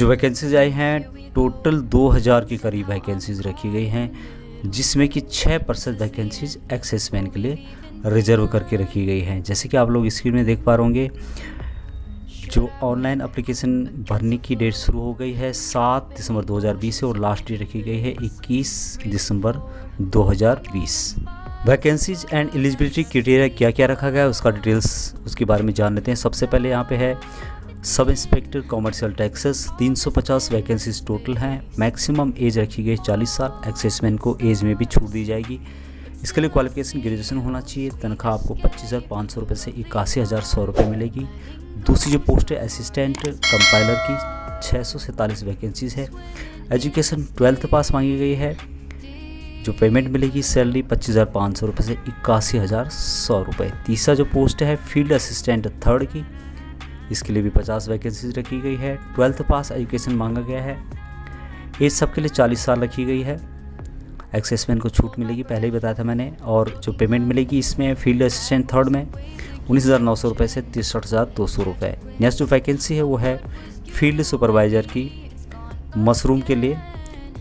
जो वैकेंसीज आई हैं टोटल 2000 के करीब वैकेंसीज रखी गई हैं, जिसमें कि 6% वैकेंसीज एक्सेसमैन के लिए रिजर्व करके रखी गई हैं। जैसे कि आप लोग स्क्रीन में देख पा रहे होंगे, जो ऑनलाइन एप्लीकेशन भरने की डेट शुरू हो गई है 7 दिसंबर 2020 से और लास्ट डेट रखी गई है 21 दिसंबर 2020। वैकेंसीज एंड एलिजिबिलिटी क्राइटेरिया क्या क्या रखा गया है उसका डिटेल्स उसके बारे में जान लेते हैं। सबसे पहले यहाँ पे है sub inspector commercial taxes, 350 vacancies total हैं। मैक्सिमम एज रखी गई 40 साल। एक्सेसमैन को एज में भी छूट दी जाएगी। इसके लिए क्वालिफिकेशन ग्रेजुएशन होना चाहिए। तनख्वाह आपको 25,500 रुपये से 81,100 रुपये मिलेगी। दूसरी जो पोस्ट है असिस्टेंट कंपाइलर की, 647 वैकेंसीज है। एजुकेशन 12th पास मांगी गई है। जो पेमेंट मिलेगी सैलरी 25,500 रुपये से 81,100 रुपये। तीसरा जो पोस्ट है फील्ड असिस्टेंट 3rd की, इसके लिए भी 50 वैकेंसीज रखी गई है। 12th पास एजुकेशन मांगा गया है। एज सबके लिए 40 साल रखी गई है। एक्सेसमैन को छूट मिलेगी, पहले ही बताया था मैंने। और जो पेमेंट मिलेगी इसमें फील्ड असिस्टेंट 3rd में 19,900 रुपये से 63,200 रुपये। नेक्स्ट जो वैकेंसी है वो है फील्ड सुपरवाइज़र की मशरूम के लिए,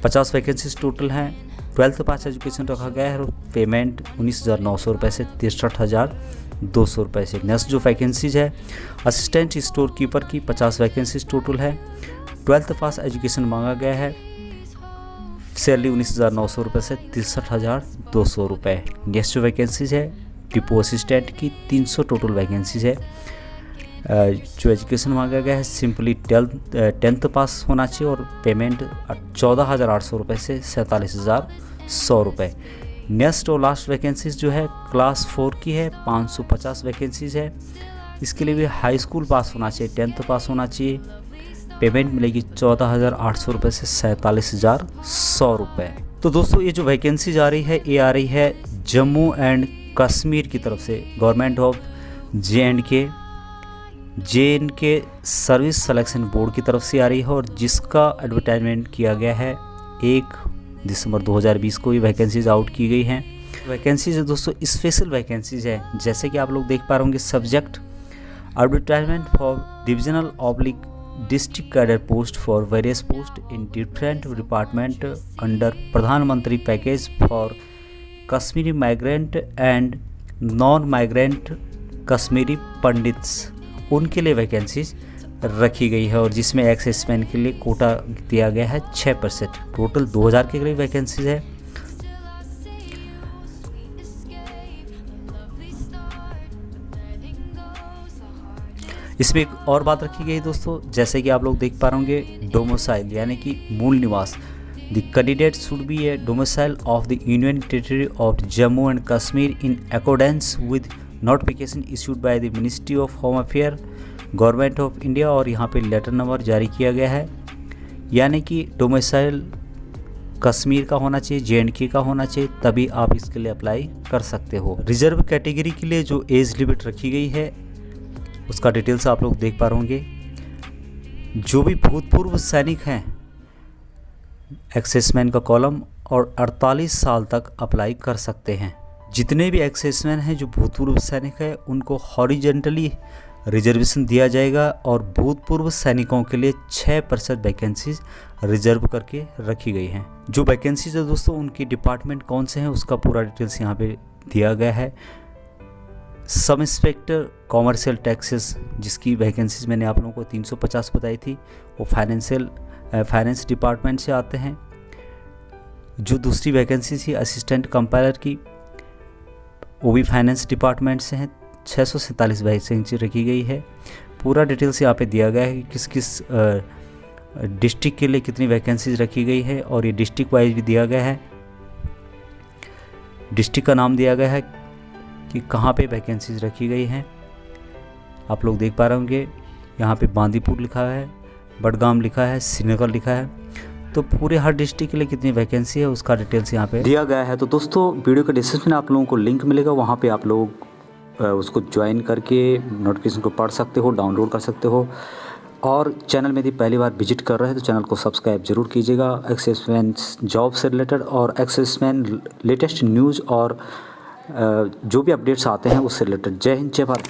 50 वैकेंसीज टोटल हैं। 12th पास एजुकेशन रखा गया है और पेमेंट 19,900 रुपये से 63,200 रुपये से। नेक्स्ट जो वैकेंसीज है असिस्टेंट स्टोर कीपर की, 50 वैकेंसीज टोटल है। 12th पास एजुकेशन मांगा गया है। सैलरी 19,900 रुपये से 63,200 रुपये। नेक्स्ट जो वैकेंसीज है डिपो असिस्टेंट की, 300 टोटल वैकेंसीज है। जो एजुकेशन मांगा गया है सिंपली 10th पास होना चाहिए और पेमेंट 14,800 रुपये से 47,100 रुपये। नेक्स्ट और लास्ट वैकेंसीज जो है क्लास 4 की है, 550 वैकेंसीज है। इसके लिए भी हाई स्कूल पास होना चाहिए, 10th पास होना चाहिए। पेमेंट मिलेगी 14,800 रुपये से 47,100 रुपये। तो दोस्तों ये जो वैकेंसीज आ रही है ये आ रही है जम्मू एंड कश्मीर की तरफ से, government of J&K service selection board की तरफ से आ रही है और जिसका एडवर्टाइजमेंट किया गया है 1 दिसंबर 2020 को ये वैकेंसीज आउट की गई हैं। वैकेंसीज दोस्तों स्पेशल वैकेंसीज है, जैसे कि आप लोग देख पा रहे होंगे। Subject advertisement for divisional oblique district cadre post for various post in different department under Pradhanmantri package for Kashmiri migrant and non migrant Kashmiri Pandits, उनके लिए वैकेंसीज रखी गई है और जिसमें एक्सेसमैन के लिए कोटा दिया गया है 6%। टोटल 2000 के करीब वैकेंसीज है। इसमें एक और बात रखी गई है दोस्तों, जैसे कि आप लोग देख पा रहे होंगे डोमिसाइल यानी कि मूल निवास। The candidate should be A domicile of the union territory of Jammu and Kashmir in accordance with notification issued by the ministry of home affair government of India. और यहाँ पे लेटर नंबर जारी किया गया है, यानी कि डोमिसाइल कश्मीर का होना चाहिए, जे.एंड.के का होना चाहिए, तभी आप इसके लिए अप्लाई कर सकते हो। रिजर्व कैटेगरी के लिए जो एज लिमिट रखी गई है उसका डिटेल्स आप लोग देख पा रहे होंगे। जो भी भूतपूर्व सैनिक हैं एक्सेसमैन का कॉलम और 48 साल तक अप्लाई कर सकते हैं। जितने भी एक्सेसमैन हैं जो भूतपूर्व सैनिक हैं उनको हॉरिजेंटली रिजर्वेशन दिया जाएगा और भूतपूर्व सैनिकों के लिए 6% वैकेंसीज रिजर्व करके रखी गई हैं। जो वैकेंसीज है दोस्तों उनकी डिपार्टमेंट कौन से हैं उसका पूरा डिटेल्स यहाँ पे दिया गया है। सब इंस्पेक्टर कॉमर्शियल टैक्सेस जिसकी वैकेंसीज मैंने आप लोगों को 350 बताई थी, वो फाइनेंस डिपार्टमेंट से आते हैं। जो दूसरी वैकेंसी थी असिस्टेंट कंपाइलर की, वो भी फाइनेंस डिपार्टमेंट से हैं। 647 वैकेंसी रखी गई है। पूरा डिटेल्स यहाँ पे दिया गया है कि किस किस डिस्ट्रिक्ट के लिए कितनी वैकेंसीज रखी गई है और ये डिस्ट्रिक्ट वाइज भी दिया गया है। डिस्ट्रिक्ट का नाम दिया गया है कि कहाँ पे वैकेंसीज रखी गई हैं। आप लोग देख पा रहे होंगे यहाँ पे बांदीपुर लिखा है, बडगाम लिखा है, श्रीनगर लिखा है। तो पूरे हर डिस्ट्रिक्ट के लिए कितनी वैकेंसी है उसका डिटेल्स यहाँ पे दिया गया है। तो दोस्तों वीडियो के डिस्क्रिप्शन में आप लोगों को लिंक मिलेगा, वहाँ पे आप लोग उसको ज्वाइन करके नोटिफिकेशन को पढ़ सकते हो, डाउनलोड कर सकते हो। और चैनल में यदि पहली बार विजिट कर रहे हैं तो चैनल को सब्सक्राइब जरूर कीजिएगा। एक्सेसमैन जॉब से रिलेटेड और एक्सेसमैन लेटेस्ट न्यूज़ और जो भी अपडेट्स आते हैं उससे रिलेटेड। जय हिंद, जय भारत।